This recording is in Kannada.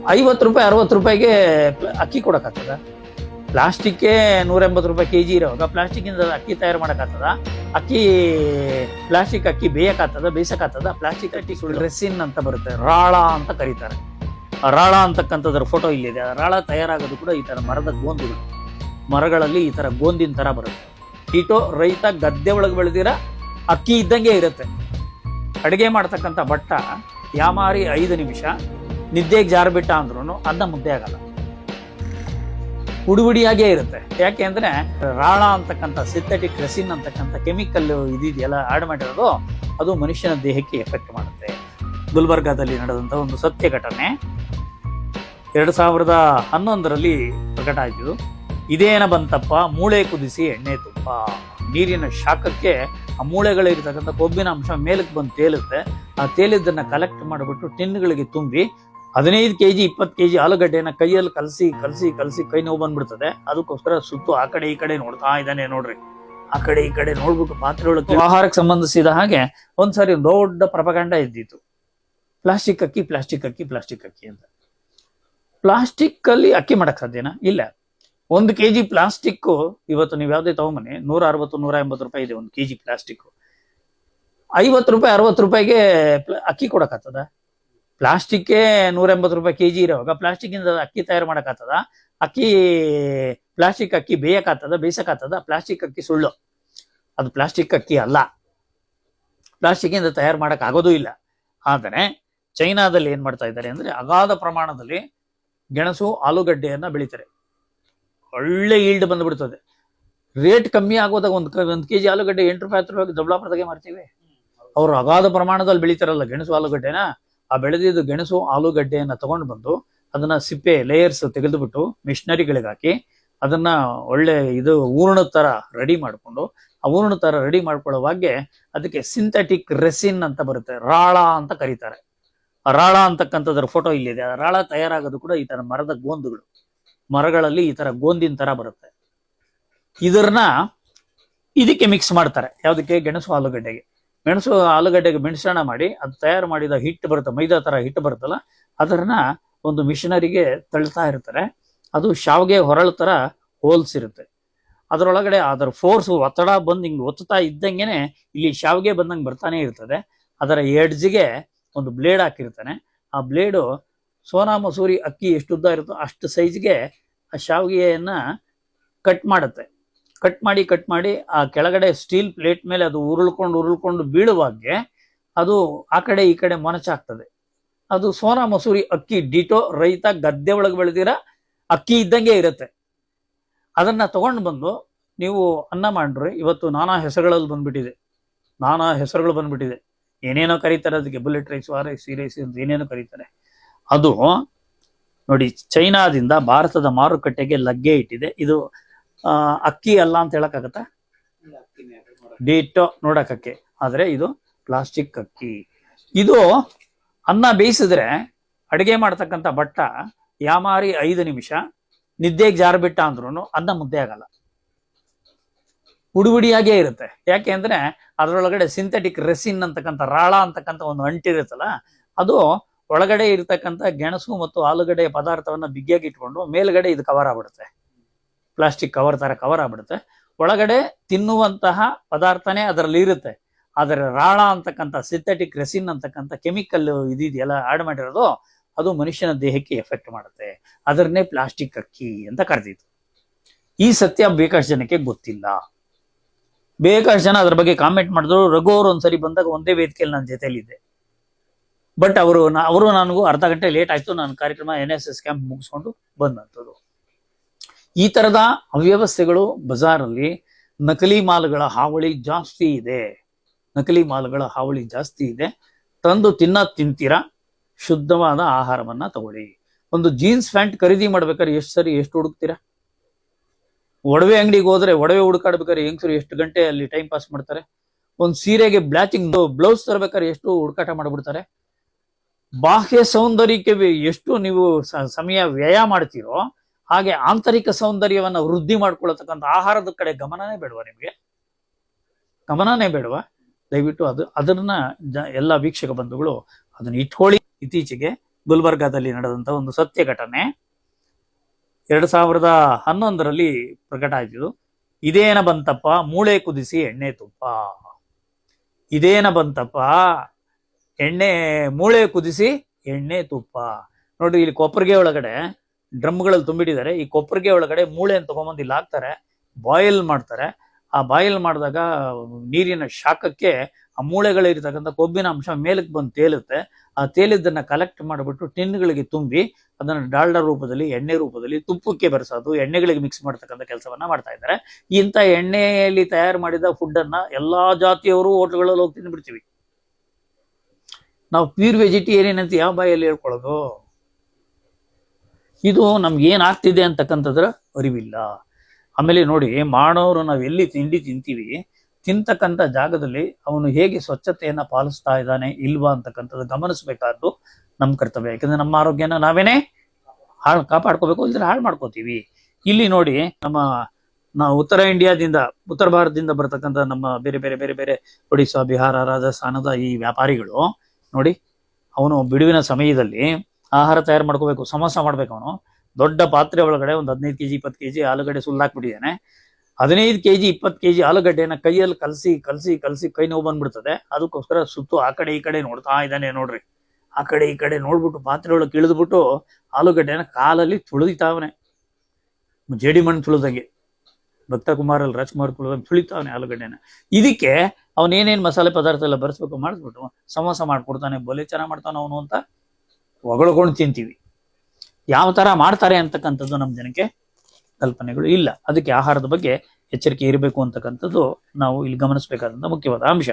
50 ರೂಪಾಯಿ 60 ರೂಪಾಯಿಗೆ ಅಕ್ಕಿ ಕೊಡಕ್ಕಾಗ್ತದ? ಪ್ಲಾಸ್ಟಿಕ್ಗೆ 180 ರೂಪಾಯಿ ಕೆಜಿ ಇರೋವಾಗ ಪ್ಲಾಸ್ಟಿಕ್ ಇಂದ ಅಕ್ಕಿ ತಯಾರು ಮಾಡಕ್ಕಾಗ್ತದ? ಪ್ಲಾಸ್ಟಿಕ್ ಅಕ್ಕಿ ಬೇಯಿಸಕ್ಕಾಗ್ತದ? ಪ್ಲಾಸ್ಟಿಕ್ ಅಕ್ಕಿ ರೆಸಿನ್ ಅಂತ ಬರುತ್ತೆ, ರಾಳ ಅಂತ ಕರೀತಾರೆ. ರಾಳ ಅಂತಕ್ಕಂಥದ್ರ ಫೋಟೋ ಇಲ್ಲಿದೆ. ರಾಳ ತಯಾರಾಗೋದು ಕೂಡ ಈ ತರ ಮರದ ಗೋಂದುಗಳು, ಮರಗಳಲ್ಲಿ ಈ ತರ ಗೋಂದಿನ ತರ ಬರುತ್ತೆ. ಇಟೋ ರೈತ ಗದ್ದೆ ಒಳಗೆ ಬೆಳೆದಿರ ಅಕ್ಕಿ ಇದ್ದಂಗೆ ಇರುತ್ತೆ. ಅಡುಗೆ ಮಾಡ್ತಕ್ಕಂಥ ಭಟ್ಟ ಯಾಮಾರಿ 5 ನಿಮಿಷ ನಿದ್ದೆಗೆ ಜಾರ್ಬಿಟ್ಟ ಅಂದ್ರೂ ಅದನ್ನ ಮುದ್ದೆ ಆಗಲ್ಲ, ಹುಡುಗುಡಿಯಾಗೇ ಇರುತ್ತೆ. ಯಾಕೆ ಅಂದ್ರೆ ರಾಳ ಅಂತಕ್ಕಂಥ ಸಿಂಥೆಟಿಕ್ ರೆಸಿನ್ ಅಂತಕ್ಕಂಥ ಕೆಮಿಕಲ್ ಇದೆಯಲ್ಲ ಆಡ್ ಮಾಡಿರೋದು, ಅದು ಮನುಷ್ಯನ ದೇಹಕ್ಕೆ ಎಫೆಕ್ಟ್ ಮಾಡುತ್ತೆ. ಗುಲ್ಬರ್ಗಾದಲ್ಲಿ ನಡೆದಂತ ಒಂದು ಸತ್ಯ ಘಟನೆ 2011ರಲ್ಲಿ ಪ್ರಕಟ ಆಯ್ತು. ಇದೇನ ಬಂತಪ್ಪ, ಮೂಳೆ ಕುದಿಸಿ ಎಣ್ಣೆ ತುಪ್ಪ. ನೀರಿನ ಶಾಖಕ್ಕೆ ಆ ಮೂಳೆಗಳಿರ್ತಕ್ಕಂಥ ಕೊಬ್ಬಿನ ಅಂಶ ಮೇಲಕ್ಕೆ ಬಂದು ತೇಲುತ್ತೆ. ಆ ತೇಲಿದ್ದನ್ನ ಕಲೆಕ್ಟ್ ಮಾಡಿಬಿಟ್ಟು ಟಿನ್ಗಳಿಗೆ ತುಂಬಿ 15 ಕೆಜಿ 20 ಕೆಜಿ ಆಲೂಗಡ್ಡೆನ ಕೈಯಲ್ಲಿ ಕಲಸಿ ಕೈ ನೋವು ಬಂದ್ಬಿಡ್ತದೆ. ಅದಕ್ಕೋಸ್ಕರ ಸುತ್ತು ಆ ಕಡೆ ಈ ಕಡೆ ನೋಡ್ತಾ ಇದ್ದಾನೆ ನೋಡ್ರಿ. ಆ ಕಡೆ ಈ ಕಡೆ ನೋಡ್ಬಿಟ್ಟು ಪಾತ್ರೆ ಒಳಗೆ ಆಹಾರಕ್ಕೆ ಸಂಬಂಧಿಸಿದ ಹಾಗೆ ಒಂದ್ಸರಿ ದೊಡ್ಡ ಪ್ರಪಗಂಡ ಇದ್ದಿತ್ತು, ಪ್ಲಾಸ್ಟಿಕ್ ಅಕ್ಕಿ ಅಂತ. ಪ್ಲಾಸ್ಟಿಕ್ ಅಲ್ಲಿ ಅಕ್ಕಿ ಮಾಡಕ್ ಸಾಧ್ಯನಾ? ಇಲ್ಲ. 1 ಕೆಜಿ ಪ್ಲಾಸ್ಟಿಕ್ ಇವತ್ತು ನೀವು ಯಾವ್ದೇ ತಗೊಂಬನ್ನಿ 160-180 ರೂಪಾಯಿ ಇದೆ 1 ಕೆಜಿ ಪ್ಲಾಸ್ಟಿಕ್. 50 ರೂಪಾಯಿ 60 ರೂಪಾಯಿಗೆ ಅಕ್ಕಿ ಕೊಡಕ್ಕಾಗ್ತದ? ಪ್ಲಾಸ್ಟಿಕ್ಗೆ 180 ರೂಪಾಯಿ ಕೆಜಿ ಇರೋವಾಗ ಪ್ಲಾಸ್ಟಿಕ್ ಇಂದ ಅಕ್ಕಿ ತಯಾರು ಮಾಡಕ್ಕಾಗ್ತದ? ಪ್ಲಾಸ್ಟಿಕ್ ಅಕ್ಕಿ ಬೇಯಿಸಕ್ಕಾಗ್ತದ? ಪ್ಲಾಸ್ಟಿಕ್ ಅಕ್ಕಿ ಸುಳ್ಳು, ಅದು ಪ್ಲಾಸ್ಟಿಕ್ ಅಕ್ಕಿ ಅಲ್ಲ, ಪ್ಲಾಸ್ಟಿಕ್ ಇಂದ ತಯಾರು ಮಾಡಕ್ ಆಗೋದೂ ಇಲ್ಲ. ಆದರೆ ಚೈನಾದಲ್ಲಿ ಏನ್ ಮಾಡ್ತಾ ಇದ್ದಾರೆ ಅಂದ್ರೆ ಅಗಾಧ ಪ್ರಮಾಣದಲ್ಲಿ ಗೆಣಸು ಆಲೂಗಡ್ಡೆಯನ್ನ ಬೆಳಿತಾರೆ. ಒಳ್ಳೆ ಈಲ್ಡ್ ಬಂದ್ಬಿಡ್ತದೆ. ರೇಟ್ ಕಮ್ಮಿ ಆಗೋದಾಗ ಒಂದು ಕೆಜಿ ಆಲೂಗಡ್ಡೆ 8 ರೂಪಾಯಿ 10 ರೂಪಾಯಿ ದೊಡ್ಡಬಳ್ಳಾಪುರದಾಗೆ ಮಾಡ್ತೀವಿ. ಅವರು ಅಗಾಧ ಪ್ರಮಾಣದಲ್ಲಿ ಬೆಳಿತಾರಲ್ಲ ಗೆಣಸು ಆಲೂಗಡ್ಡೆನ, ಆ ಬೆಳೆದಿದ್ದು ಗೆಣಸು ಆಲೂಗಡ್ಡೆಯನ್ನ ತಗೊಂಡು ಬಂದು ಅದನ್ನ ಸಿಪ್ಪೆ ಲೇಯರ್ಸ್ ತೆಗೆದುಬಿಟ್ಟು ಮಿಷನರಿಗಳಿಗೆ ಹಾಕಿ ಅದನ್ನ ಒಳ್ಳೆ ಹೂರ್ಣ ತರ ರೆಡಿ ಮಾಡಿಕೊಂಡು, ಆ ಹೂರ್ಣ ತರ ರೆಡಿ ಮಾಡ್ಕೊಳ್ಳೋವಾಗೆ ಅದಕ್ಕೆ ಸಿಂಥೆಟಿಕ್ ರೆಸಿನ್ ಅಂತ ಬರುತ್ತೆ, ರಾಳ ಅಂತ ಕರೀತಾರೆ. ರಾಳ ಅಂತಕ್ಕಂಥದ್ರ ಫೋಟೋ ಇಲ್ಲಿದೆ. ರಾಳ ತಯಾರಾಗೋದು ಕೂಡ ಈ ತರ ಮರದ ಗೋಂದುಗಳು, ಮರಗಳಲ್ಲಿ ಈ ತರ ಗೋಂದಿನ ತರ ಬರುತ್ತೆ. ಇದಕ್ಕೆ ಮಿಕ್ಸ್ ಮಾಡ್ತಾರೆ. ಯಾವ್ದಕ್ಕೆ? ಗೆಣಸು ಆಲೂಗಡ್ಡೆಗೆ ಮಿಶ್ರಣ ಮಾಡಿ ಅದು ತಯಾರು ಮಾಡಿದ ಹಿಟ್ಟು ಬರುತ್ತೆ, ಮೈದಾ ತರ ಹಿಟ್ಟು ಬರುತ್ತಲ್ಲ, ಅದನ್ನ ಒಂದು ಮಿಷನರಿಗೆ ತಳ್ತಾ ಇರ್ತಾರೆ. ಅದು ಶಾವ್ಗೆ ಹೊರಳು ತರ ಹೋಲ್ಸ್ ಇರುತ್ತೆ. ಅದರೊಳಗಡೆ ಅದರ ಫೋರ್ಸ್ ಒತ್ತಡ ಬಂದು ಹಿಂಗ್ ಒತ್ತುತ್ತಾ ಇದ್ದಂಗೆನೆ ಇಲ್ಲಿ ಶಾವ್ಗೆ ಬಂದಂಗೆ ಬರ್ತಾನೆ ಇರ್ತದೆ. ಅದರ ಎಡ್ಜ್ಗೆ ಒಂದು ಬ್ಲೇಡ್ ಹಾಕಿರ್ತಾನೆ. ಆ ಬ್ಲೇಡು ಸೋನಾ ಮಸೂರಿ ಅಕ್ಕಿ ಎಷ್ಟು ಉದ್ದ ಇರುತ್ತೋ ಅಷ್ಟು ಸೈಜ್ಗೆ ಆ ಶಾವಿಗೆಯನ್ನ ಕಟ್ ಮಾಡುತ್ತೆ. ಕಟ್ ಮಾಡಿ ಆ ಕೆಳಗಡೆ ಸ್ಟೀಲ್ ಪ್ಲೇಟ್ ಮೇಲೆ ಅದು ಉರುಳ್ಕೊಂಡು ಬೀಳುವಾಗೆ ಅದು ಆ ಕಡೆ ಈ ಕಡೆ ಮೊನಚಾಗ್ತದೆ. ಅದು ಸೋನಾ ಮಸೂರಿ ಅಕ್ಕಿ ಡಿಟೋ ರೈತ ಗದ್ದೆ ಒಳಗೆ ಬೆಳೆದಿರ ಅಕ್ಕಿ ಇದ್ದಂಗೆ ಇರುತ್ತೆ. ಅದನ್ನ ತಗೊಂಡು ಬಂದು ನೀವು ಅನ್ನ ಮಾಡ್ರಿ. ಇವತ್ತು ನಾನಾ ಹೆಸರುಗಳು ಬಂದ್ಬಿಟ್ಟಿದೆ. ಏನೇನೋ ಕರೀತಾರೆ ಅದಕ್ಕೆ, ಬುಲೆಟ್ ರೈಸ್, ರೈಸ್, ಈ ರೈಸ್ ಅಂತ ಏನೇನೋ ಕರೀತಾರೆ. ಅದು ನೋಡಿ, ಚೈನಾದಿಂದ ಭಾರತದ ಮಾರುಕಟ್ಟೆಗೆ ಲಗ್ಗೆ ಇಟ್ಟಿದೆ. ಇದು ಅಕ್ಕಿ ಅಲ್ಲ ಅಂತ ಹೇಳಕ್ಕಾಗತ್ತಾ? ಡಿಟೋ ನೋಡಕ್ಕೆ, ಆದ್ರೆ ಇದು ಪ್ಲಾಸ್ಟಿಕ್ ಅಕ್ಕಿ. ಇದು ಅನ್ನ ಬೇಯಿಸಿದ್ರೆ ಅಡಿಗೆ ಮಾಡ್ತಕ್ಕಂಥ ಭಟ್ಟ ಯಾಮಾರಿ 5 ನಿಮಿಷ ನಿದ್ದೆಗೆ ಜಾರ್ಬಿಟ್ಟ ಅಂದ್ರೂ ಅನ್ನ ಮುದ್ದೆ ಆಗಲ್ಲ, ಹುಡುಗುಡಿಯಾಗೇ ಇರುತ್ತೆ. ಯಾಕೆ ಅಂದ್ರೆ ಅದರೊಳಗಡೆ ಸಿಂಥೆಟಿಕ್ ರೆಸಿನ್ ಅಂತಕ್ಕಂಥ ರಾಳ ಅಂತಕ್ಕಂಥ ಒಂದು ಅಂಟಿರುತ್ತಲ್ಲ, ಅದು ಒಳಗಡೆ ಇರ್ತಕ್ಕಂಥ ಗೆಣಸು ಮತ್ತು ಆಲೂಗಡ್ಡೆಯ ಪದಾರ್ಥವನ್ನ ಬಿಗಿಯಾಗಿ ಇಟ್ಕೊಂಡು ಮೇಲ್ಗಡೆ ಇದು ಕವರ್ ಆಗ್ಬಿಡುತ್ತೆ, ಪ್ಲಾಸ್ಟಿಕ್ ಕವರ್ ತರ ಕವರ್ ಆಗ್ಬಿಡುತ್ತೆ. ಒಳಗಡೆ ತಿನ್ನುವಂತಹ ಪದಾರ್ಥನೇ ಅದರಲ್ಲಿ ಇರುತ್ತೆ. ಆದರೆ ರಾಳ ಅಂತಕ್ಕಂಥ ಸಿಂಥೆಟಿಕ್ ರೆಸಿನ್ ಅಂತಕ್ಕಂಥ ಕೆಮಿಕಲ್ ಇದೆಯಲ್ಲ ಆಡ್ ಮಾಡಿರೋದು, ಅದು ಮನುಷ್ಯನ ದೇಹಕ್ಕೆ ಎಫೆಕ್ಟ್ ಮಾಡುತ್ತೆ. ಅದನ್ನೇ ಪ್ಲಾಸ್ಟಿಕ್ ಅಕ್ಕಿ ಅಂತ ಕರೆದಿತ್ತು. ಈ ಸತ್ಯ ಬೇಕಾಷ್ಟು ಜನಕ್ಕೆ ಗೊತ್ತಿಲ್ಲ. ಬೇಕಾಷ್ಟು ಜನ ಅದ್ರ ಬಗ್ಗೆ ಕಾಮೆಂಟ್ ಮಾಡಿದ್ರು. ರಘು ಅವರು ಒಂದ್ಸರಿ ಬಂದಾಗ ಒಂದೇ ವೇದಿಕೆಯಲ್ಲಿ ನನ್ನ ಜೊತೆಯಲ್ಲಿದ್ದೆ. ಬಟ್ ಅವರು ನನಗೂ ಅರ್ಧ ಗಂಟೆ ಲೇಟ್ ಆಯ್ತು. ನಾನು ಕಾರ್ಯಕ್ರಮ NSS ಕ್ಯಾಂಪ್ ಮುಗಿಸ್ಕೊಂಡು ಬಂದಂಥದ್ದು. ಈ ತರದ ಅವ್ಯವಸ್ಥೆಗಳು ಬಜಾರಲ್ಲಿ ನಕಲಿ ಮಾಲುಗಳ ಹಾವಳಿ ಜಾಸ್ತಿ ಇದೆ. ತಂದು ತಿಂತೀರಾ, ಶುದ್ಧವಾದ ಆಹಾರವನ್ನ ತಗೊಳ್ಳಿ. ಒಂದು ಜೀನ್ಸ್ ಪ್ಯಾಂಟ್ ಖರೀದಿ ಮಾಡ್ಬೇಕಾದ್ರೆ ಎಷ್ಟು ಹುಡುಕ್ತೀರಾ? ಒಡವೆ ಅಂಗಡಿಗೆ ಹೋದ್ರೆ ಒಡವೆ ಹುಡುಕಾಡ್ಬೇಕಾದ್ರೆ ಹೆಂಗಸರು ಎಷ್ಟು ಗಂಟೆ ಅಲ್ಲಿ ಟೈಮ್ ಪಾಸ್ ಮಾಡ್ತಾರೆ. ಒಂದು ಸೀರೆಗೆ ಬ್ಲಾಚಿಂಗ್ ಬ್ಲೌಸ್ ತರಬೇಕಾದ್ರೆ ಎಷ್ಟು ಹುಡುಕಾಟ ಮಾಡ್ಬಿಡ್ತಾರೆ. ಬಾಹ್ಯ ಸೌಂದರ್ಯಕ್ಕೆ ಎಷ್ಟು ನೀವು ಸಮಯ ವ್ಯಯ ಮಾಡ್ತೀರೋ, ಹಾಗೆ ಆಂತರಿಕ ಸೌಂದರ್ಯವನ್ನ ವೃದ್ಧಿ ಮಾಡ್ಕೊಳ್ತಕ್ಕಂಥ ಆಹಾರದ ಕಡೆ ಗಮನನೇ ಬೇಡವಾ? ದಯವಿಟ್ಟು ಅದನ್ನ ಎಲ್ಲ ವೀಕ್ಷಕ ಬಂಧುಗಳು ಅದನ್ನ ಇಟ್ಕೊಳ್ಳಿ. ಇತ್ತೀಚೆಗೆ ಗುಲ್ಬರ್ಗಾದಲ್ಲಿ ನಡೆದಂತ ಒಂದು ಸತ್ಯ ಘಟನೆ. 2011ರಲ್ಲಿ ಪ್ರಕಟ ಆಯ್ತು. ಇದೇನ ಬಂತಪ್ಪ ಮೂಳೆ ಕುದಿಸಿ ಎಣ್ಣೆ ತುಪ್ಪ. ಇದೇನ ಬಂತಪ್ಪ ಮೂಳೆ ಕುದಿಸಿ ಎಣ್ಣೆ ತುಪ್ಪ. ನೋಡ್ರಿ, ಇಲ್ಲಿ ಕೊಪ್ಪರಿಗೆ ಒಳಗಡೆ ಡ್ರಮ್ಗಳಲ್ಲಿ ತುಂಬಿಟ್ಟಿದ್ದಾರೆ. ಈ ಕೊಪ್ಪರಿಗೆ ಒಳಗಡೆ ಮೂಳೆ ಅಂತ ತಗೊಂಬಂದು ಇಲ್ಲಿ ಹಾಕ್ತಾರೆ, ಬಾಯ್ಲ್ ಮಾಡ್ತಾರೆ. ಆ ಬಾಯ್ಲ್ ಮಾಡಿದಾಗ ನೀರಿನ ಶಾಖಕ್ಕೆ ಆ ಮೂಳೆಗಳಿರ್ತಕ್ಕಂಥ ಕೊಬ್ಬಿನ ಅಂಶ ಮೇಲಕ್ಕೆ ಬಂದು ತೇಲುತ್ತೆ. ಆ ತೇಲಿದ್ದನ್ನ ಕಲೆಕ್ಟ್ ಮಾಡಿಬಿಟ್ಟು ಟಿನ್ಗಳಿಗೆ ತುಂಬಿ ಅದನ್ನು ಡಾಲ್ಡಾ ರೂಪದಲ್ಲಿ, ಎಣ್ಣೆ ರೂಪದಲ್ಲಿ ತುಪ್ಪಕ್ಕೆ ಬೆರೆಸೋದು, ಎಣ್ಣೆಗಳಿಗೆ ಮಿಕ್ಸ್ ಮಾಡ್ತಕ್ಕಂಥ ಕೆಲಸವನ್ನ ಮಾಡ್ತಾ ಇದ್ದಾರೆ. ಇಂಥ ಎಣ್ಣೆಯಲ್ಲಿ ತಯಾರು ಮಾಡಿದ ಫುಡ್ ಅನ್ನ ಎಲ್ಲಾ ಜಾತಿಯವರು ಹೋಟ್ಲ್ಗಳಲ್ಲಿ ಹೋಗಿ ತಿಂದ್ಬಿಡ್ತೀವಿ. ನಾವು ಪ್ಯೂರ್ ವೆಜಿಟೇರಿಯನ್ ಅಂತ ಯಾವ ಬಾಯಲ್ಲಿ ಹೇಳ್ಕೊಳ್ಳೋದು? ಇದು ನಮ್ಗೆ ಏನಾಗ್ತಿದೆ ಅಂತಕ್ಕಂಥದ್ರ ಅರಿವಿಲ್ಲ. ಆಮೇಲೆ ನೋಡಿ, ಮಾಡೋರು ನಾವು ಎಲ್ಲಿ ತಿಂಡಿ ತಿಂತೀವಿ, ತಿಂತಕ್ಕಂಥ ಜಾಗದಲ್ಲಿ ಅವನು ಹೇಗೆ ಸ್ವಚ್ಛತೆಯನ್ನ ಪಾಲಿಸ್ತಾ ಇದ್ದಾನೆ ಇಲ್ವಾ ಅಂತಕ್ಕಂಥದ್ದು ಗಮನಿಸಬೇಕಾದ್ದು ನಮ್ಮ ಕರ್ತವ್ಯ. ಯಾಕಂದ್ರೆ ನಮ್ಮ ಆರೋಗ್ಯನ ನಾವೇನೆ ಕಾಪಾಡ್ಕೋಬೇಕು, ಇದ್ರೆ ಹಾಳು ಮಾಡ್ಕೋತೀವಿ. ಇಲ್ಲಿ ನೋಡಿ, ನಾವು ಉತ್ತರ ಭಾರತದಿಂದ ಬರ್ತಕ್ಕಂಥ ನಮ್ಮ ಬೇರೆ ಬೇರೆ ಬೇರೆ ಬೇರೆ ಒಡಿಶಾ, ಬಿಹಾರ, ರಾಜಸ್ಥಾನದ ಈ ವ್ಯಾಪಾರಿಗಳು ನೋಡಿ, ಅವನು ಬಿಡುವಿನ ಸಮಯದಲ್ಲಿ ಆಹಾರ ತಯಾರು ಮಾಡ್ಕೋಬೇಕು, ಸಮೋಸ ಮಾಡ್ಬೇಕು. ಅವನು ದೊಡ್ಡ ಪಾತ್ರೆ ಒಳಗಡೆ ಒಂದು 15 kg 20 kg ಆಲೂಗಡ್ಡೆ ಸುಲ್ಲಾಕ್ಬಿಟ್ಟಿದ್ದಾನೆ. 15 kg 20 kg ಆಲೂಗಡ್ಡೆನ ಕೈಯಲ್ಲಿ ಕಲಸಿ ಕೈ ನೋವು ಬಂದ್ಬಿಡ್ತದೆ. ಅದಕ್ಕೋಸ್ಕರ ಸುತ್ತು ಆ ಕಡೆ ಈ ಕಡೆ ನೋಡ್ತಾ ಇದ್ದಾನೆ. ನೋಡ್ರಿ, ಆ ಕಡೆ ಈ ಕಡೆ ನೋಡ್ಬಿಟ್ಟು ಪಾತ್ರೆ ಒಳಗೆ ಇಳಿದ್ಬಿಟ್ಟು ಆಲೂಗಡ್ಡೆನ ಕಾಲಲ್ಲಿ ತುಳಿತಾವನೆ, ಜೇಡಿ ಮಣ್ಣು ತುಳಿದಂಗೆ. ಭಕ್ತಕುಮಾರಲ್ಲಿ ರಾಜ್ಕುಮಾರ್ ತುಳಿದಂಗೆ ತುಳಿತಾವನೆ ಆಲೂಗಡ್ಡೆನ. ಇದಕ್ಕೆ ಅವನೇನೇನು ಮಸಾಲೆ ಪದಾರ್ಥ ಎಲ್ಲ ಬರೆಸ್ಬೇಕು ಮಾಡಿಸ್ಬಿಟ್ಟು ಸಮೋಸ ಮಾಡ್ಕೊಡ್ತಾನೆ. ಬೊಲೆ ಚೆನ್ನಾಗಿ ಮಾಡ್ತಾನೆ ಅವನು ಅಂತ ಹೊಗಳ್ಕೊಂಡು ತಿಂತೀವಿ. ಯಾವ ತರ ಮಾಡ್ತಾರೆ ಅಂತಕ್ಕಂಥದ್ದು ನಮ್ಮ ಜನಕ್ಕೆ ಕಲ್ಪನೆಗಳು ಇಲ್ಲ. ಅದಕ್ಕೆ ಆಹಾರದ ಬಗ್ಗೆ ಎಚ್ಚರಿಕೆ ಇರಬೇಕು ಅಂತಕ್ಕಂಥದ್ದು ನಾವು ಇಲ್ಲಿ ಗಮನಿಸಬೇಕಾದಂತ ಮುಖ್ಯವಾದ ಅಂಶ.